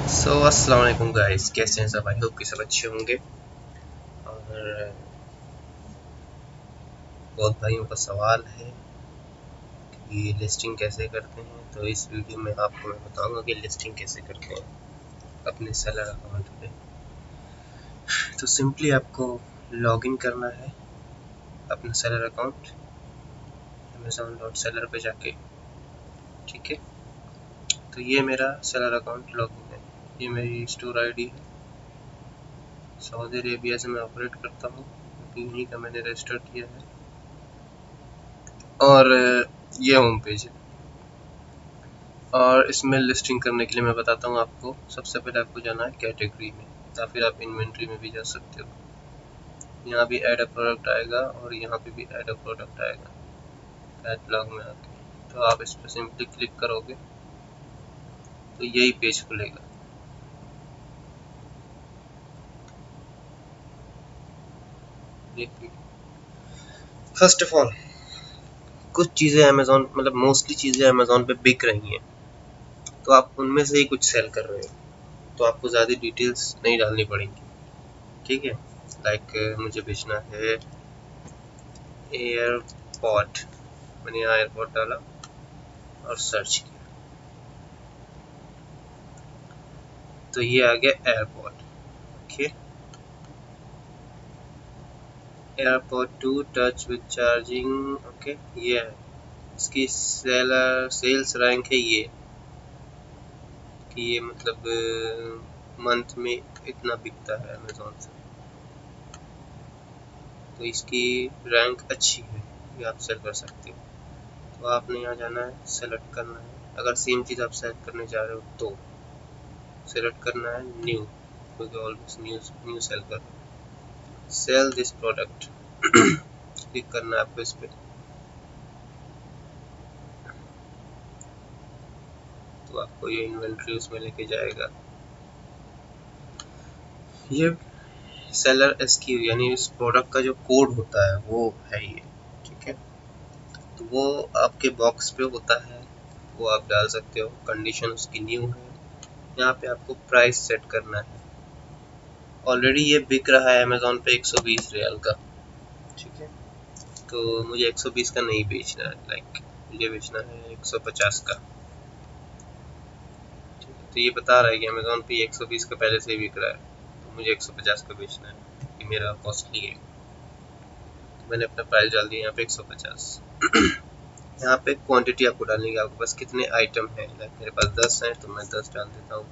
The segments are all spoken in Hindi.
अस्सलाम वालेकुम गाइस, कैसे हैं सब? आई होप कि सब अच्छे होंगे। और बहुत भाइयों का सवाल है कि लिस्टिंग कैसे करते हैं, तो इस वीडियो में आपको मैं बताऊंगा कि लिस्टिंग कैसे करते हैं अपने सेलर अकाउंट पे। तो सिंपली आपको लॉगिन करना है अपना सेलर अकाउंट amazon.seller पे जाके। ठीक है, तो ये मेरा सेलर अकाउंट लॉगिन है। ये मेरी स्टोर आईडी है। सऊदी अरेबिया से मैं ऑपरेट करता हूँ क्योंकि यहीं का मैंने रजिस्टर किया है। और ये होम पेज है। और इसमें लिस्टिंग करने के लिए मैं बताता हूँ आपको। सबसे पहले आपको जाना है कैटेगरी में, या फिर आप इन्वेंट्री में भी जा सकते हो। यहाँ भी ऐड अ प्रोडक्ट आएगा और यहाँ पे भी ऐड अ प्रोडक्ट आएगा कैटलॉग में आके। तो आप इस पर सिंपली क्लिक करोगे तो यही पेज खुलेगा। देखिए, फर्स्ट ऑफ ऑल कुछ चीज़ें अमेज़ॉन मोस्टली चीज़ें अमेज़ॉन पे बिक रही हैं, तो आप उनमें से ही कुछ सेल कर रहे हो, तो आपको ज़्यादा डिटेल्स नहीं डालनी पड़ेंगी। ठीक है, लाइक मुझे बेचना है एयरपॉड। मैंने यहाँ एयरपॉड डाला और सर्च किया तो ये आ गया AirPod. Okay, AirPod 2 touch with charging. Okay, ये है इसकी सेल्स रैंक है ये, कि ये मंथ में इतना बिकता है अमेज़ॉन से, तो इसकी रैंक अच्छी है, ये आप सेल कर सकते हो। तो आपने यहाँ जाना है, सेलेक्ट करना है। अगर सेम चीज़ आप सेलेक्ट करने जा रहे हो तो सेलेक्ट करना है न्यू, क्योंकि ऑलवेज न्यू सेल कर सेल दिस प्रोडक्ट। क्लिक करना है आपको इस पर, तो आपको ये इन्वेंट्री उसमें लेके जाएगा। ये सेलर एसक्यू यानी इस प्रोडक्ट का जो कोड होता है वो है ये। ठीक है, तो वो आपके बॉक्स पे होता है, वो आप डाल सकते हो। कंडीशन उसकी न्यू है। यहाँ पे आपको प्राइस सेट करना है। ऑलरेडी ये बिक रहा है अमेज़ॉन पे 120 रियाल का। ठीक है, तो मुझे 120 का नहीं बेचना है, लाइक मुझे बेचना है 150 का। ठीक है, तो ये बता रहा है कि अमेज़ॉन पे 120 का पहले से ही बिक रहा है, तो मुझे 150 का बेचना है, कि मेरा कॉस्टली है। तो मैंने अपना प्राइस डाल दिया यहाँ पे 150। यहाँ पे क्वांटिटी आपको डालने की, आपके पास कितने आइटम है। लाइक मेरे पास 10 हैं तो मैं 10 डाल देता हूँ।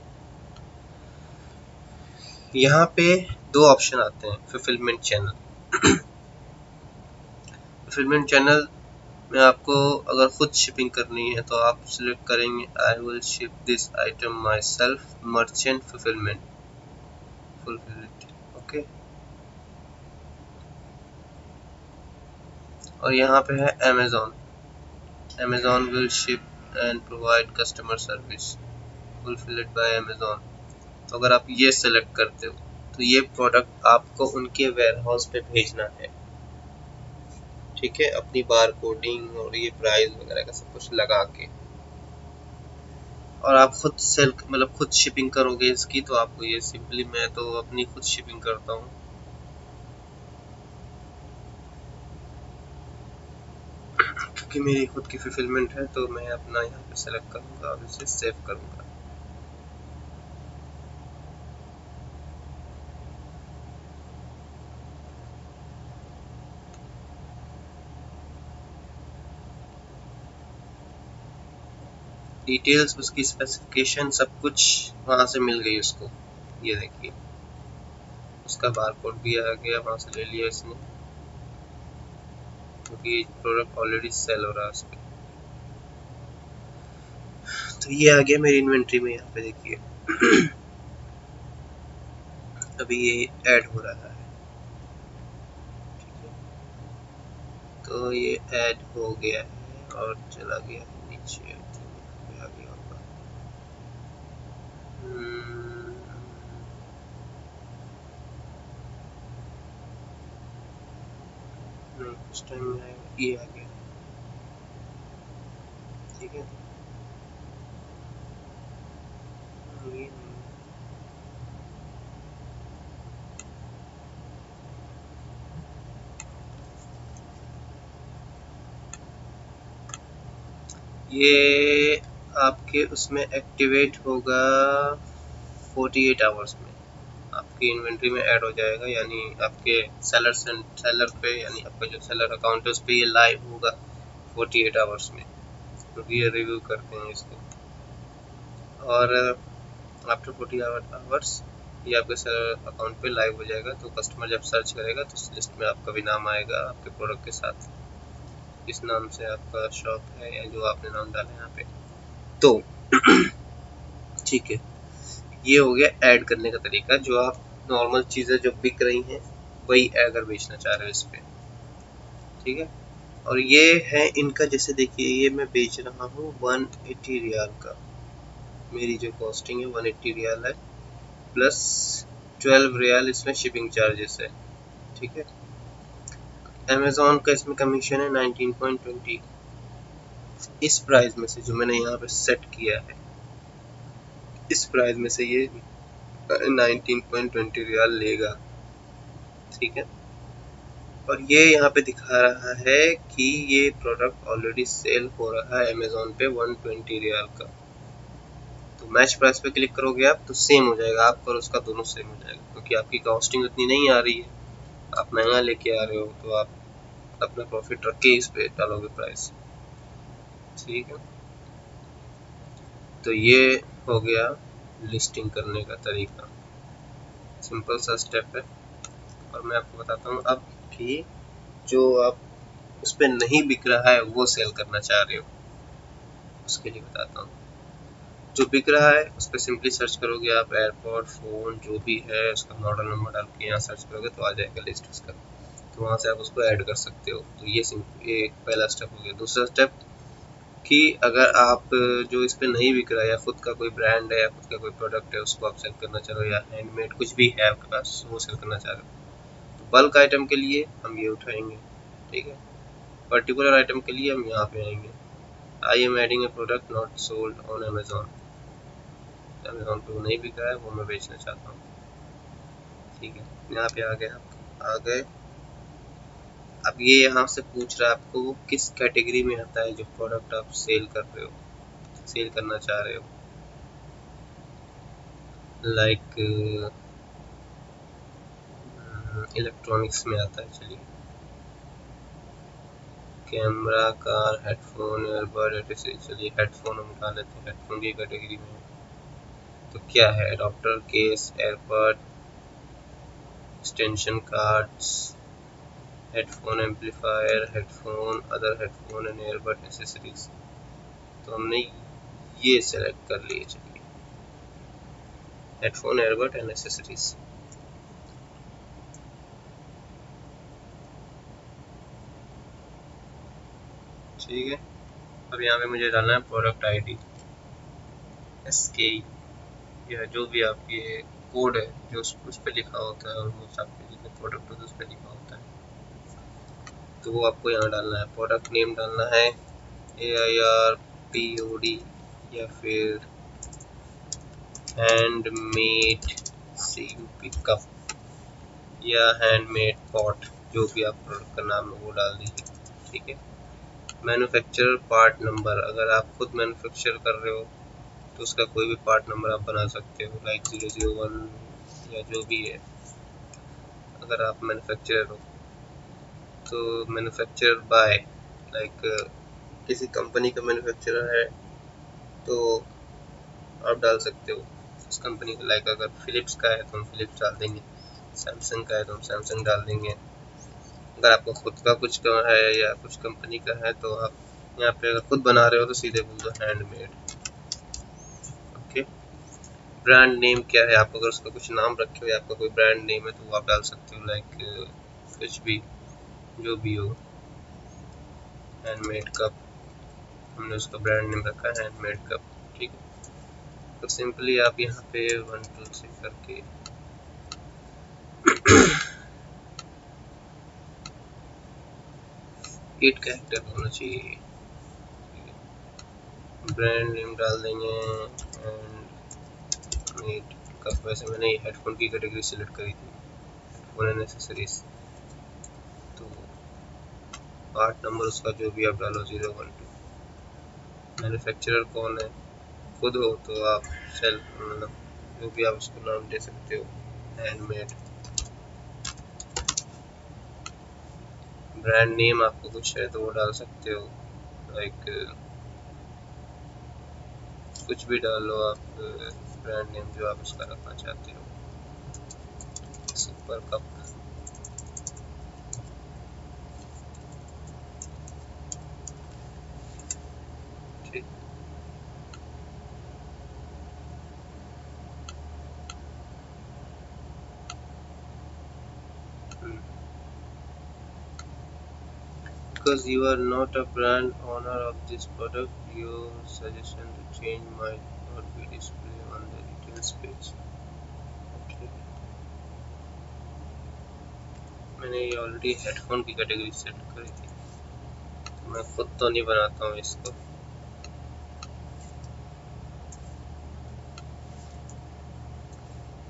यहाँ पे दो ऑप्शन आते हैं, फुलफिलमेंट चैनल। फुलफिलमेंट चैनल में आपको अगर खुद शिपिंग करनी है तो आप सिलेक्ट करेंगे I will ship this item myself merchant fulfilled. Okay, और यहाँ पे है Amazon will ship and provide customer service fulfilled by Amazon. तो अगर आप ये सेलेक्ट करते हो तो ये प्रोडक्ट आपको उनके वेयर हाउस पे भेजना है। ठीक है, अपनी बार कोडिंग और ये प्राइस वगैरह का सब कुछ लगा के। और आप खुद सेल खुद शिपिंग करोगे इसकी, तो आपको ये सिंपली, मैं तो अपनी खुद शिपिंग करता हूँ, क्योंकि मेरी खुद की फुलफिलमेंट है, तो मैं अपना यहाँ पे सेलेक्ट करूँगा और इसे सेव करूँगा। डिटेल्स, उसकी स्पेसिफिकेशन सब कुछ वहाँ से मिल गई उसको। ये देखिए, उसका बारकोड भी आ गया, वहाँ से ले लिया इसने, क्योंकि ये प्रोडक्ट ऑलरेडी सेल हो रहा है उस पर। तो ये आ गया मेरी इन्वेंट्री में। यहाँ पे देखिए अभी ये ऐड हो रहा है। ठीक है, तो ये ऐड हो गया है और चला गया है नीचे। आ गया होगा। नहीं, उस टाइम में ये आ गया। ठीक है, ये नहीं। ये आपके उसमें एक्टिवेट होगा 48 आवर्स में, आपकी इन्वेंट्री में ऐड हो जाएगा, यानी आपके सेलर पे, यानी आपका जो सेलर अकाउंट है उस पर ये लाइव होगा 48 आवर्स में, क्योंकि ये रिव्यू करते हैं इसको। और आफ्टर 40 आवर्स ये आपके सेलर अकाउंट पे लाइव हो जाएगा, तो कस्टमर जब सर्च करेगा तो उस लिस्ट में आपका भी नाम आएगा आपके प्रोडक्ट के साथ, इस नाम से आपका शॉप है या जो आपने नाम डाला है यहाँ पे। तो ठीक है, ये हो गया ऐड करने का तरीका। जो आप नॉर्मल चीज़ें जो बिक रही हैं वही अगर बेचना चाह रहे हो इस पे, ठीक है। और ये है इनका, जैसे देखिए ये मैं बेच रहा हूँ 180 रियाल का, मेरी जो कॉस्टिंग है 180 रियाल है, प्लस 12 रियाल इसमें शिपिंग चार्जेस है, ठीक है। अमेज़ॉन का इसमें कमीशन है 19.20। इस प्राइस में से जो मैंने यहाँ पे सेट किया है, इस प्राइस में से ये 19.20 रियाल लेगा, ठीक है। और ये यहाँ पे दिखा रहा है कि ये प्रोडक्ट ऑलरेडी सेल हो रहा है अमेज़ॉन पे 120 रियाल का। तो मैच प्राइस पे क्लिक करोगे आप तो सेम हो जाएगा, आपका और उसका दोनों सेम हो जाएगा, क्योंकि आपकी कॉस्टिंग उतनी नहीं आ रही है, आप महंगा लेके आ रहे हो, तो आप अपना प्रॉफिट रख के इस पे डालोगे प्राइस, ठीक है। तो ये हो गया लिस्टिंग करने का तरीका, सिंपल सा स्टेप है। और मैं आपको बताता हूँ अब कि जो आप उस पर नहीं बिक रहा है वो सेल करना चाह रहे हो, उसके लिए बताता हूँ। जो बिक रहा है उस पर सिंपली सर्च करोगे आप, एयरपोर्ट फ़ोन जो भी है उसका मॉडल नंबर डाल के यहाँ सर्च करोगे तो आ जाएगा लिस्ट उसका, तो वहाँ से आप उसको ऐड कर सकते हो। तो ये पहला स्टेप हो गया। दूसरा स्टेप कि अगर आप जो इस पर नहीं बिक रहा है, या खुद का कोई ब्रांड है या खुद का कोई प्रोडक्ट है उसको आप सेल करना चाह रहे हो, या हैंडमेड कुछ भी है आपके पास वो सेल करना चाह रहे हो, तो बल्क आइटम के लिए हम ये उठाएंगे, ठीक है। पर्टिकुलर आइटम के लिए हम यहाँ पे आएंगे, I am adding A product not sold on Amazon. Amazon पे वो नहीं बिक रहा है, वो मैं बेचना चाहता हूँ, ठीक है। यहाँ पे आ गए, आप आ गए। अब ये यहाँ से पूछ रहा है आपको वो किस कैटेगरी में आता है जो प्रोडक्ट आप सेल कर रहे हो, सेल करना चाह रहे हो। लाइक इलेक्ट्रॉनिक्स में आता है, चलिए कैमरा, कार, हेडफोन, एयरबड, एटसेसरी। चलिए हेडफोन हम उठा लेते हैं, हेडफोन की कैटेगरी में तो क्या है, adopter, case, earbud, extension cards, headphone amplifier, headphone, other headphone and earbud accessories. तो हमने ये सेलेक्ट कर लिए, चलिए हेडफोन, एयरबड एंड एसेसरीज। ठीक है। अब यहाँ पे मुझे डालना है प्रोडक्ट आईडी, SK, या जो भी आपकी कोड है जो उस पर लिखा होता है, और वो आपके जितने प्रोडक्ट होते हैं उस पर लिखा होता है, तो वो आपको यहाँ डालना है। प्रोडक्ट नेम डालना है AIRPOD, या फिर हैंडमेड CUP कप, या हैंडमेड पॉट, जो भी आप प्रोडक्ट का नाम है वो डाल दीजिए, ठीक है। मैन्युफैक्चरर पार्ट नंबर, अगर आप खुद मैन्युफैक्चर कर रहे हो तो उसका कोई भी पार्ट नंबर आप बना सकते हो, लाइक 001 या जो भी है। अगर आप मैन्युफैक्चरर हो तो मैन्युफैक्चरर बाय, लाइक किसी कंपनी का मैन्युफैक्चरर है तो आप डाल सकते हो उस कंपनी का, लाइक अगर फिलिप्स का है तो हम फिलिप्स डाल देंगे, सैमसंग का है तो हम सैमसंग डाल देंगे। अगर आपको खुद का कुछ का है या कुछ कंपनी का है तो आप यहाँ पे अगर खुद बना रहे हो तो सीधे बोल दो हैंडमेड, ओके। ब्रांड नेम क्या है, आप अगर उसका कुछ नाम रखे हो या आपका कोई ब्रांड नेम है तो वो आप डाल सकते हो, लाइक कुछ भी जो भी हो। हैंडमेड कप, हमने उसका ब्रांड नेम रखा है हैंडमेड कप, ठीक है। तो सिंपली आप यहाँ पे 1 2 3 करके 8 कैरेक्टर होना चाहिए, ब्रांड नेम डाल देंगे हैंडमेड कप। वैसे मैंने हेडफोन की कैटेगरी सिलेक्ट करी थी, हेडफोन एंड एक्सेसरीज, तो पार्ट नंबर उसका जो भी आप डालो 012, मैन्युफैक्चरर कौन है, खुद हो तो आप सेल्फ मतलब जो भी आप उसको नाम दे सकते हो, हैंडमेड। ब्रांड नेम आपको कुछ है तो वो डाल सकते हो, लाइक कुछ भी डालो आप, ब्रांड नेम जो आप उसका रखना चाहते हो। सुपर कप, ठीक। Because you are not a brand owner of this product, your suggestion to change might not be displayed on the details page. Okay. मैंने ये ऑलरेडी हेडफोन की कैटेगरी सेट करी थी, तो मैं खुद तो नहीं बनाता हूँ इसको,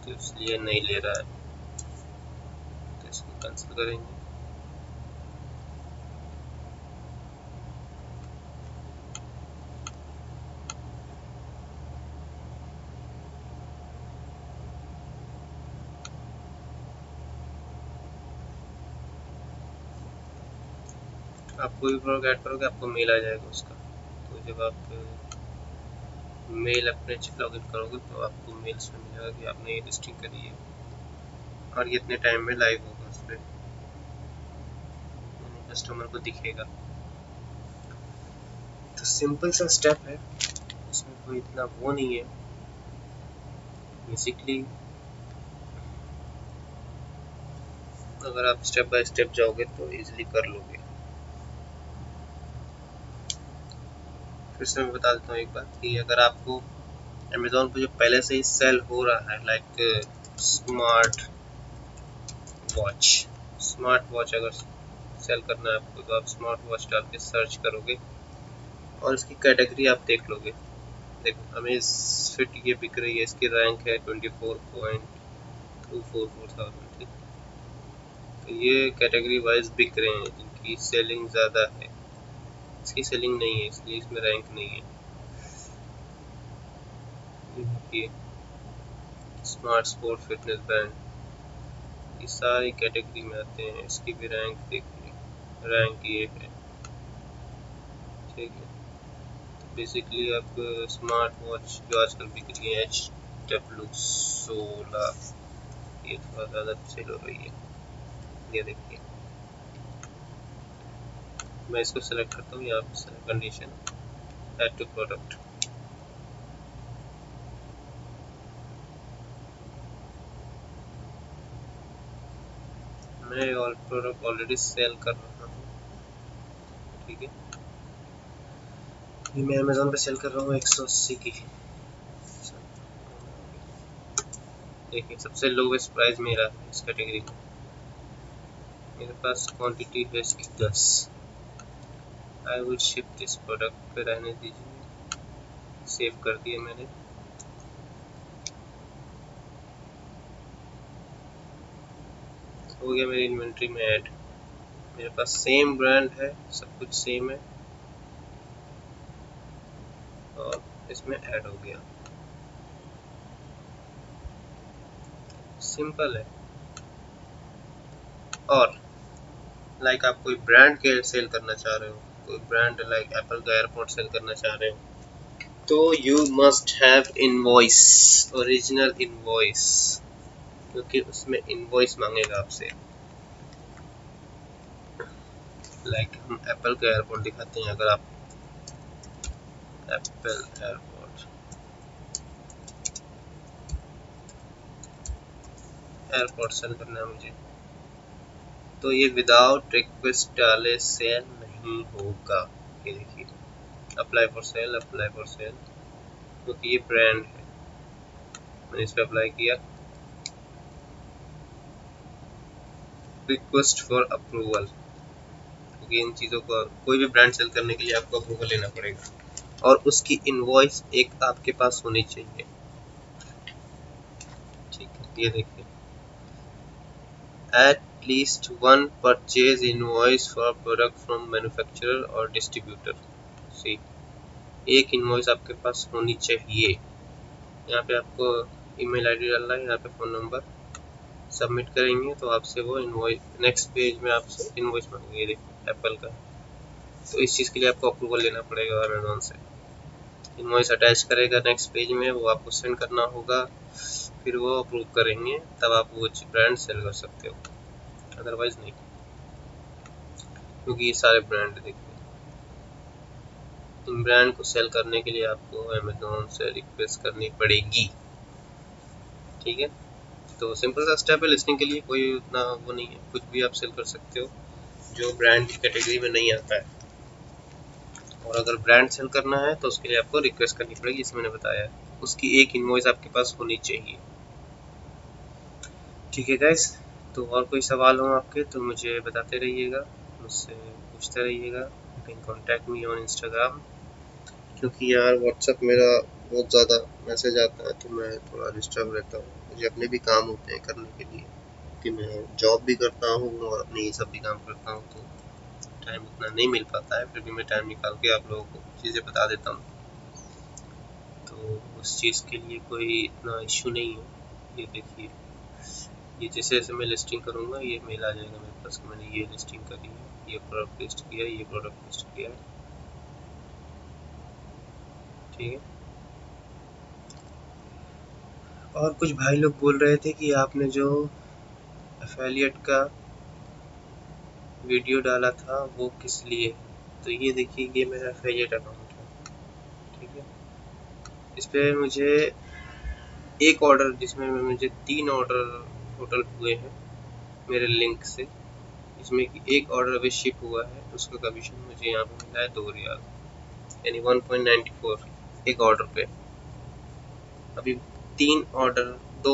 तो इसलिए नहीं ले रहा है, तो इसको कैंसिल करेंगे। आप कोई भी प्रोडक्ट ऐड करोगे आपको मेल आ जाएगा उसका, तो जब आप मेल अपने लॉग इन करोगे तो आपको मेल्स में मिलेगा कि आपने ये लिस्टिंग करी है और ये इतने टाइम में लाइव होगा उस पर, कस्टमर को दिखेगा। तो सिंपल सा स्टेप है, इसमें कोई इतना वो नहीं है। बेसिकली अगर आप स्टेप बाय स्टेप जाओगे तो इजीली कर लोगे। फिर से मैं बता देता हूँ एक बात कि अगर आपको अमेज़ोन पे जो पहले से ही सेल हो रहा है, लाइक स्मार्ट वॉच अगर सेल करना है आपको तो आप स्मार्ट वॉच डाल के सर्च करोगे और इसकी कैटेगरी आप देख लोगे। देखो अमेज़फिट ये बिक रही है, इसकी रैंक है 24.244,000, ठीक। तो ये कैटेगरी वाइज बिक रहे हैं जिनकी सेलिंग ज़्यादा है, इसकी सेलिंग नहीं है इसलिए इसमें रैंक नहीं है। ये स्मार्ट स्पोर्ट फिटनेस बैंड, ये सारी कैटेगरी में आते हैं, इसकी भी रैंक देखिए, रैंक ये है, ठीक है। तो बेसिकली आप स्मार्ट वॉच जो आजकल बिक रही है HW16, ये थोड़ा ज़्यादा सेल हो रही है, ये देखिए। मैं इसको सेलेक्ट करता हूँ, यहाँ पे कंडीशन ऐड टू प्रोडक्ट, मैं ऑल प्रोडक्ट ऑलरेडी सेल कर रहा हूँ, ठीक है। ये मैं अमेज़ोन पे सेल कर रहा हूँ 180 की। देखिए सबसे लोवेस्ट प्राइस मेरा है इस कैटेगरी में, मेरे पास क्वांटिटी है इसकी 10। आई विल शिप दिस प्रोडक्ट पे रहने दीजिए, सेव कर दिया मैंने। हो गया मेरी इन्वेंट्री में ऐड, मेरे पास सेम ब्रांड है, सब कुछ सेम है और इसमें ऐड हो गया। सिंपल है। और लाइक आप कोई ब्रांड के सेल करना चाह रहे हो, कोई ब्रांड लाइक एप्पल का एयरपोर्ट सेल करना चाह रहे हो, तो you must have invoice, original invoice, क्योंकि उसमें इनवॉइस मांगेगा आपसे। लाइक हम एप्पल का एयरपोर्ट दिखाते हैं, अगर आप एप्पल एयरपोर्ट सेल करना है मुझे, तो ये विदाउट रिक्वेस्ट डाले सेल नहीं होगा। ये देखिए apply for sale, apply for sale, क्योंकि ये ब्रांड है। मैंने इस पर अप्लाई किया, रिक्वेस्ट फॉर अप्रूवल, क्योंकि इन चीज़ों को कोई भी ब्रांड सेल करने के लिए आपको अप्रूवल लेना पड़ेगा और उसकी इनवॉइस एक आपके पास होनी चाहिए, ठीक है। ये देखिए at least one purchase invoice for product from manufacturer or distributor, see एक इनवॉइस आपके पास होनी चाहिए। यहाँ पे आपको ईमेल आईडी डालना है, यहाँ पे फ़ोन नंबर सबमिट करेंगे तो आपसे वो इनवॉइस नेक्स्ट पेज में आपसे इनवॉइस मांगेंगे। देखिए एप्पल का, तो इस चीज़ के लिए आपको अप्रूवल लेना पड़ेगा अमेज़ॉन से। इनवॉइस अटैच करेगा नेक्स्ट पेज में, वो आपको सेंड करना होगा, फिर वो अप्रूव करेंगे, तब आप वो ब्रांड सेल कर सकते हो, अदरवाइज नहीं। क्योंकि ये सारे ब्रांड देखिए, इन ब्रांड को सेल करने के लिए आपको अमेज़ॉन से रिक्वेस्ट करनी पड़ेगी। ठीक है, तो सिंपल सा स्टेप है। लिस्टिंग के लिए कोई उतना वो नहीं है, कुछ भी आप सेल कर सकते हो जो ब्रांड की कैटेगरी में नहीं आता है। और अगर ब्रांड सेल करना है तो उसके लिए आपको रिक्वेस्ट करनी पड़ेगी, जिसमें मैंने बताया है। उसकी एक इनवॉइस आपके पास होनी चाहिए। ठीक है गाइस, तो और कोई सवाल हो आपके तो मुझे बताते रहिएगा, मुझसे पूछते रहिएगा। You can contact me on Instagram, क्योंकि यार व्हाट्सएप मेरा बहुत ज़्यादा मैसेज आता है तो मैं थोड़ा डिस्टर्ब रहता हूँ। मुझे अपने भी काम होते हैं करने के लिए, कि मैं जॉब भी करता हूँ और अपने ये सब भी काम करता हूँ, तो टाइम उतना नहीं मिल पाता है। फिर भी मैं टाइम निकाल के आप लोगों को चीज़ें बता देता हूँ, तो उस चीज़ के लिए कोई इतना इशू नहीं है। ये देखिए, ये जैसे जैसे मैं लिस्टिंग करूँगा ये मेल आ जाएगा मेरे पास कि मैंने ये लिस्टिंग करी है, ये प्रोडक्ट लिस्ट किया है, ये प्रोडक्ट लिस्ट किया है। ठीक है, और कुछ भाई लोग बोल रहे थे कि आपने जो एफिलिएट का वीडियो डाला था वो किस लिए, तो ये देखिए ये मेरा एफिलिएट अकाउंट है। ठीक है, इस पर मुझे एक ऑर्डर, जिसमें मुझे 3 ऑर्डर टोटल हुए हैं मेरे लिंक से, जिसमें कि एक ऑर्डर अभी शिप हुआ है, उसका कमीशन मुझे यहाँ पे मिला है 2 रियाल, यानी 1.94 एक ऑर्डर पे। अभी 2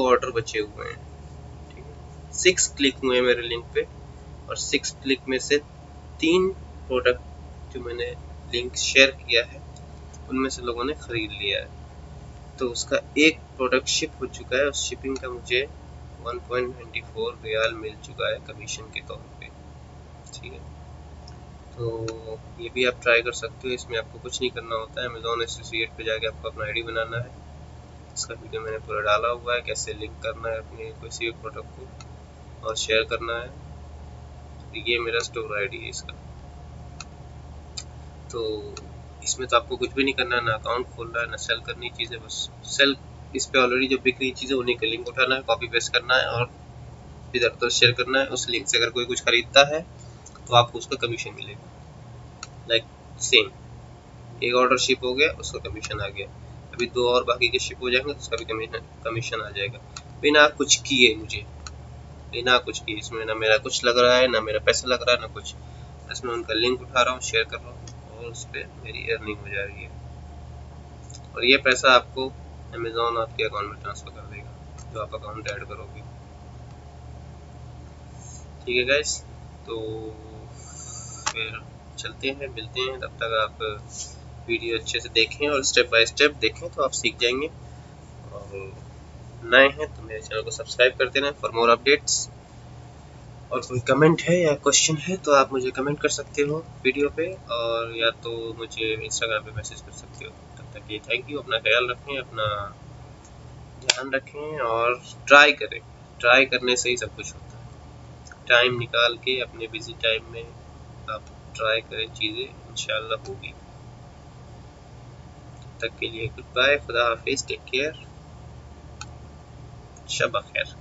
ऑर्डर बचे हुए हैं। ठीक है, 6 क्लिक हुए मेरे लिंक पे, और 6 क्लिक में से 3 प्रोडक्ट जो मैंने लिंक शेयर किया है उनमें से लोगों ने खरीद लिया है। तो उसका एक प्रोडक्ट शिप हो चुका है, उस शिपिंग का मुझे 1.94 रियाल मिल चुका है कमीशन के तौर पे। ठीक है, तो ये भी आप ट्राई कर सकते हो। इसमें आपको कुछ नहीं करना होता है, अमेज़ॉन एसोसिएट पे जाके आपको अपना आईडी बनाना है। इसका वीडियो मैंने पूरा डाला हुआ है, कैसे लिंक करना है अपने किसी भी प्रोडक्ट को और शेयर करना है। तो ये मेरा स्टोर आईडी है इसका। तो इसमें तो आपको कुछ भी नहीं करना है, ना अकाउंट खोलना है, ना सेल करनी चीज़ें, बस सेल इस पे ऑलरेडी जो बिक रही चीज़ें उन्हीं का लिंक उठाना है, कॉपी पेस्ट करना है और इधर उधर शेयर करना है। उस लिंक से अगर कोई कुछ खरीदता है तो आपको उसका कमीशन मिलेगा। लाइक सेम, एक ऑर्डर शिप हो गया उसका कमीशन आ गया, अभी 2 और बाकी के शिप हो जाएंगे तो उसका भी कमीशन आ जाएगा, बिना कुछ किए। मुझे बिना कुछ किए, इसमें ना मेरा कुछ लग रहा है, ना मेरा पैसा लग रहा है, ना कुछ। इसमें उनका लिंक उठा रहा हूँ, शेयर कर रहा हूँ और उस पर मेरी अर्निंग हो जा रही है। और ये पैसा आपको अमेज़ॉन आपके अकाउंट में ट्रांसफ़र कर देगा जो आप अकाउंट ऐड करोगे। ठीक है गाइस, तो फिर चलते हैं, मिलते हैं। तब तक आप वीडियो अच्छे से देखें और स्टेप बाय स्टेप देखें तो आप सीख जाएंगे। और नए हैं तो मेरे चैनल को सब्सक्राइब कर देना फॉर मोर अपडेट्स। और कोई कमेंट है या क्वेश्चन है तो आप मुझे कमेंट कर सकते हो वीडियो पे, और या तो मुझे इंस्टाग्राम पे मैसेज कर सकते हो। तब तक ये थैंक यू, अपना ख्याल रखें, अपना ध्यान रखें और ट्राई करें। ट्राई करने से ही सब कुछ होता है। टाइम निकाल के अपने बिजी टाइम में आप ट्राई करें, चीज़ें इंशाल्लाह होगी। तब तक के लिए गुड बाय, खुदा हाफिज़, टेक केयर, शब खैर।